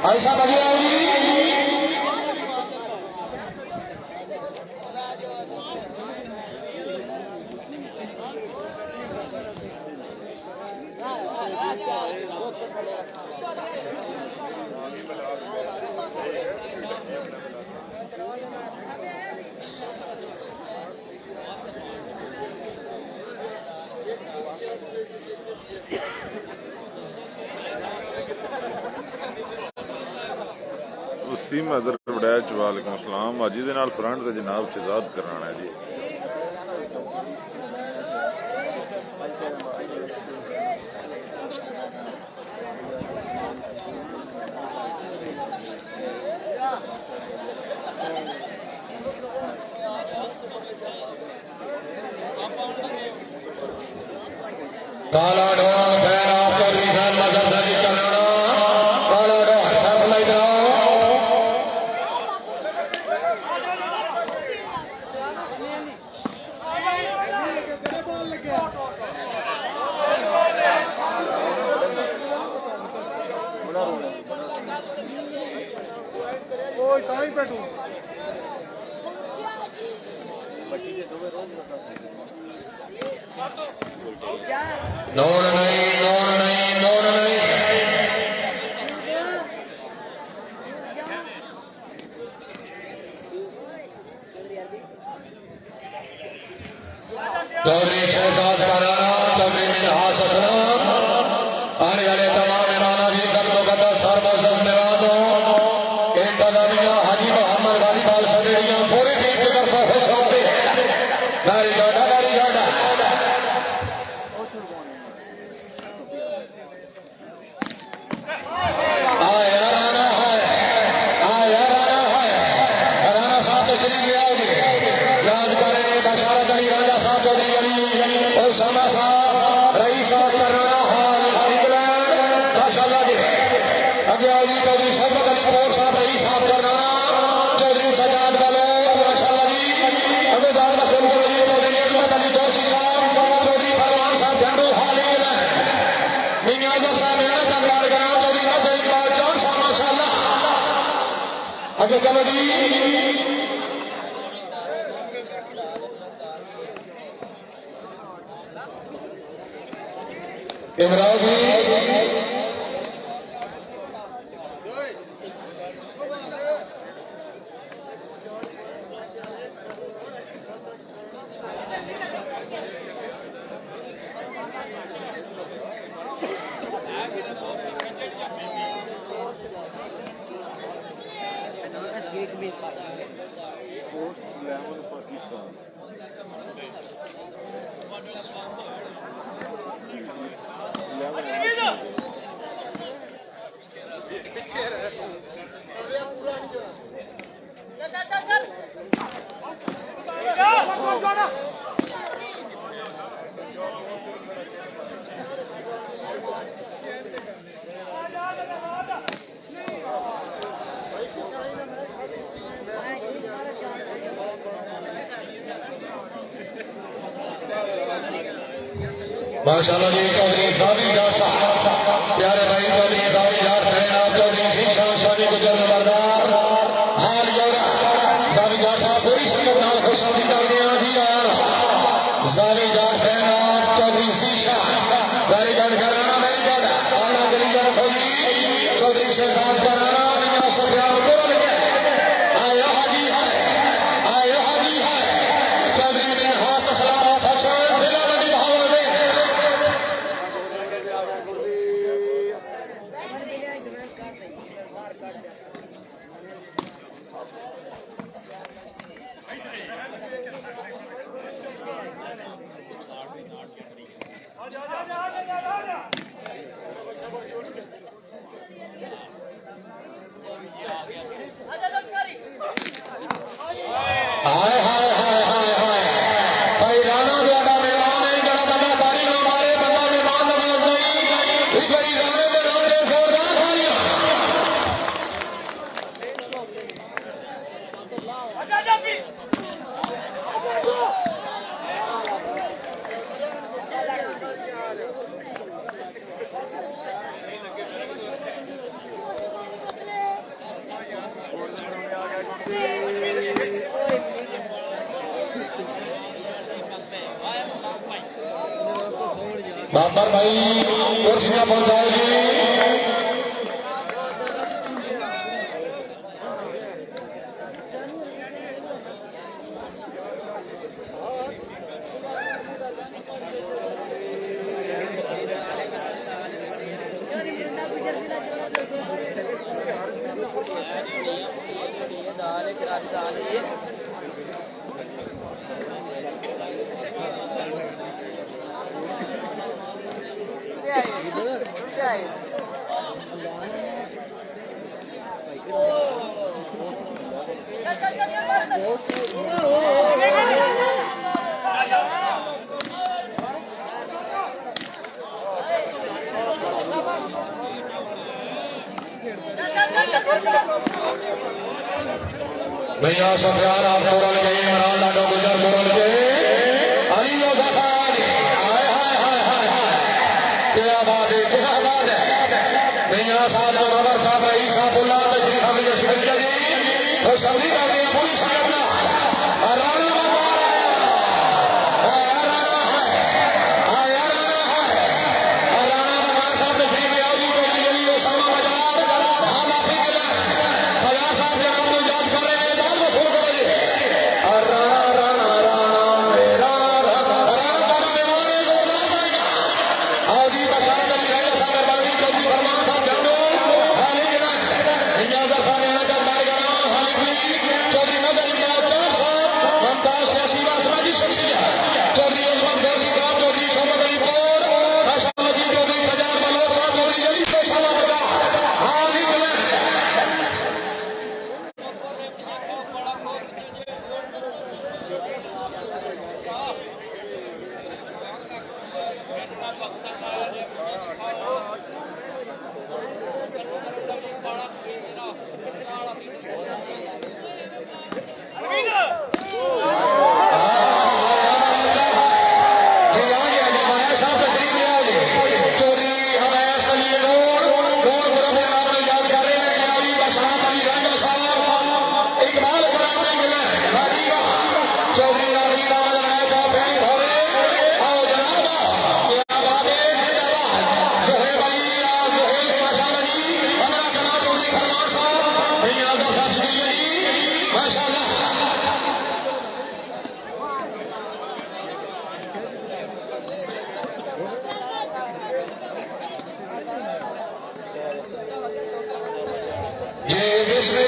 ऐसा लगे जी वसीम अदर वड़ैच वालेकुम सलाम। हाजी दे नाल फ्रंट ते जनाब शहजाद कराना है जी। काला डोर फैन आपको रिजन मदर सदी कराना काला डोर सब ले जाओ कोई तो ही बैठू नोर नहीं नोर नहीं नोर नहीं चौधरी शहजाद कराना चौधरी मिनहास असलम आने वाले तमाम मेहमाना जी दर्दों का सर मौसम निवादो इंतजामिया हाजी मोहम्मद गाली बाल सदरिया पूरी टीम की तरफ खुश होते गाड़ी गाड़ा आगे चलो जी इमरान जी माशाल्लाह जी चौधरी साबिर जाट साहब प्यारे भाई चौधरी साबिर जाट फैन आप चौधरी शीशा शादी गुजर नंबरदार हाल जोरा साबिर जाट साहब पूरी संगत नाल खुश आमदीद जी यार साबिर जाट फैन आप चौधरी शीशा वेरी गुड कराना वेरी गुड आला गली जा रखो जी चौधरी शहजाद कराना मियां सफियान पूरा लगे आया हाजी है चौधरी मिनहास असलम फसल जिला मंडी भावलपुर बाबर भाई कुर्सियां पहुंचाओ जी। भैया सफियान आप मुरल के इमरान लाडो गुजर मुरल के अली जफान हाय हाय हाय हाय हाय क्या बात है भैया साहब नवर साहब रईस साहबुल्लाह तशरीफ हमें शुक्रिया जी तो सभी कर दिया पूरी संगठना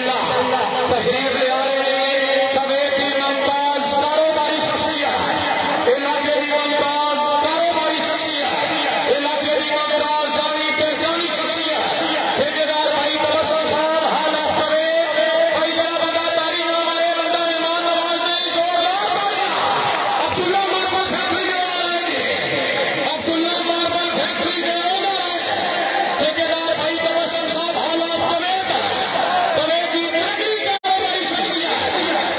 तशरीफ ले आ रहे हैं तबीयत की मुमताज कारोबारी शख्सियत इलाके की मुमताज कारोबारी शख्सियत इलाके की मुमताज जानी पहचानी शख्सियत ठेकेदार भाई तबस्सुम साहब हालात करे भाई बड़ा बड़ा तारी ना मारे बंदा मेहमान नवाज ने जोरदार तालियां अब्दुल्ला मार्बल फैक्ट्री के ओनर है अब्दुल्ला मार्बल फैक्ट्री के ओनर है ठेकेदार भाई तबस्सुम साहब हालात करे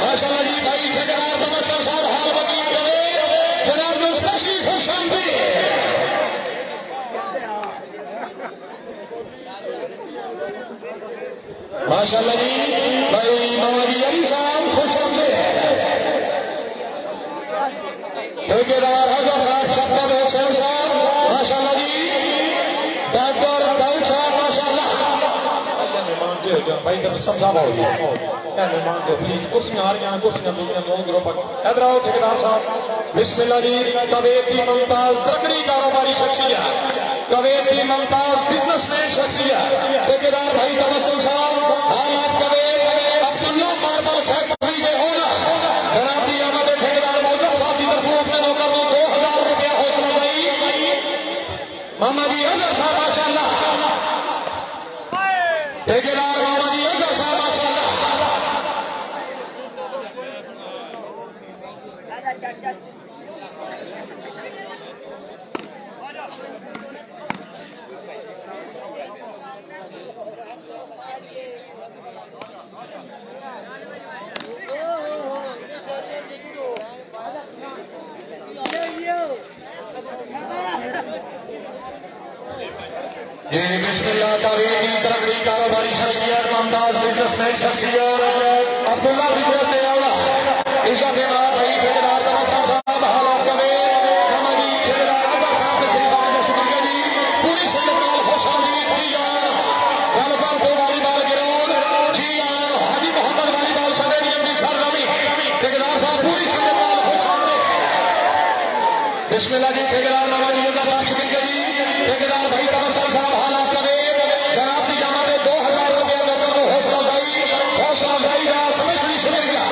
माशाल्लाह जी भाई ठेकेदार तबस्सुम साहब हाल वकील करे जनाब मुस्तशी खुशामदी माशाल्लाह जी भाई मोहम्मद अली साहब खुशामदी ठेकेदार हजरत साहब शफकत हुसैन साहब माशाल्लाह जी डॉक्टर दाऊद साहब माशाल्लाह भाई तबस्सुम साहब आओ मेहमान के प्लीज कुर्सियां आ रही हैं कुर्सियां दुनिया लोग ग्रुप इधर आओ ठेकेदार साहब बिस्मिल्लाह जी तबीयत की मुमताज तकड़ी कारोबारी शख्सियत तबीयत की मुमताज बिजनेसमैन शख्सियत ठेकेदार भाई तबस्सुम साहब हालात करे अब्दुल्ला मार्बल फैक्ट्री के ओनर जनाब दी आमद ठेकेदार मौजूद साहब की तरफ अपने नौकर को 2000 रुपया हौसला भाई मामा जी अजहर साहब माशाल्लाह ठेकेदार मामा जी अजहर साहब माशाल्लाह ये बिस्मिल्लाह तारीखी तरक्की कारोबारी शख्सियत मुमताज बिजनेसमैन शख्सियत अब्दुल्ला बिजनेस से आला ईशा के मां भाई ठेकेदार तबस्सुम साहब हालात कवे कमजी ठेकेदार अजहर साहब के करीब आने का शुक्रिया जी पूरी सुन्नत नाल खुशामदीद की जान वेलकम टू वालीबाल ग्राउंड जी आन हाजी मोहम्मद वालीबाल स्टेडियम की सरजमी ठेकेदार साहब पूरी सुन्नत नाल खुशामदीद बिस्मिल्लाह जी ठेकेदार नवाजी अब्दुल्ला साहब शुक्रिया जी ठेकेदार भाई तबस्सुम साहब हालात कवे जनाब की जमा में 2000 रुपए नकद को हौसला अफजाई का स्पेशली शुक्रिया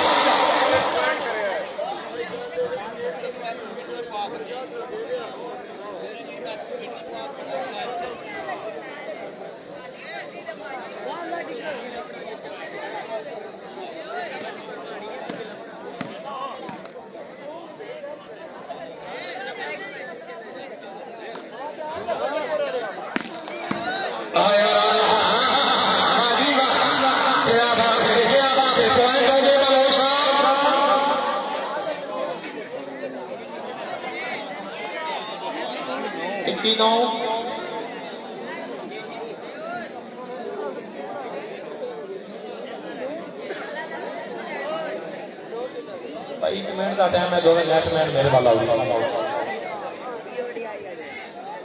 भाई 1 मिनट का टाइम है दोनों नेटमैन मेरे वाला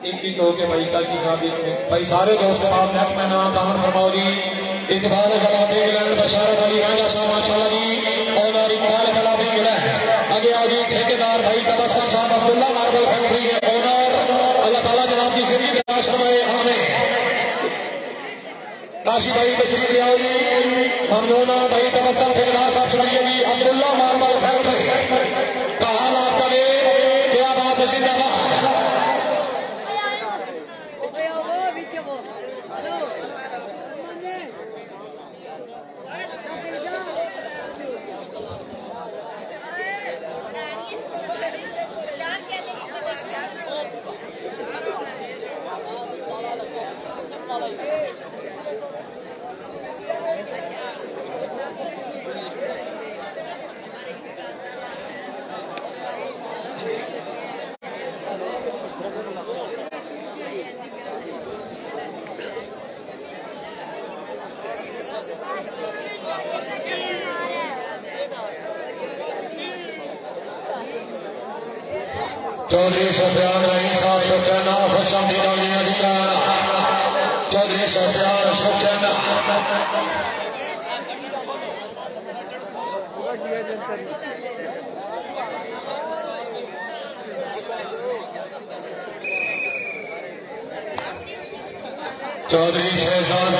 एक ही हो के भाई काशी साहब भाई सारे दोस्तों आप नेटमैन दामन फरमाओ जी इकबाल कलाब इंग्लैंड बशारत अली राजा साहब माशाल्लाह जी और इकबाल कलाब इंग्लैंड आगे आगे ठेकेदार भाई तबस्सुम साहब अब्दुल्ला मार्बल फैक्ट्री के ओनर अल्लाह ताला जनाब की जिंदगी बख्श फरमाए आमीन काशी भाई तशरीफ ले आओ जी ममनूना भाई तबस्सुम ठेकेदार साहब शुक्रिया जी अब्दुल्ला मार्बल फैक्ट्री का हाल आपका दे क्या बात है जिंदाबाद चौधरी सफियान रही साहब सुखैना खुशामदीद अधिकार चौधरी सफियान सुखैना चौधरी शहजाद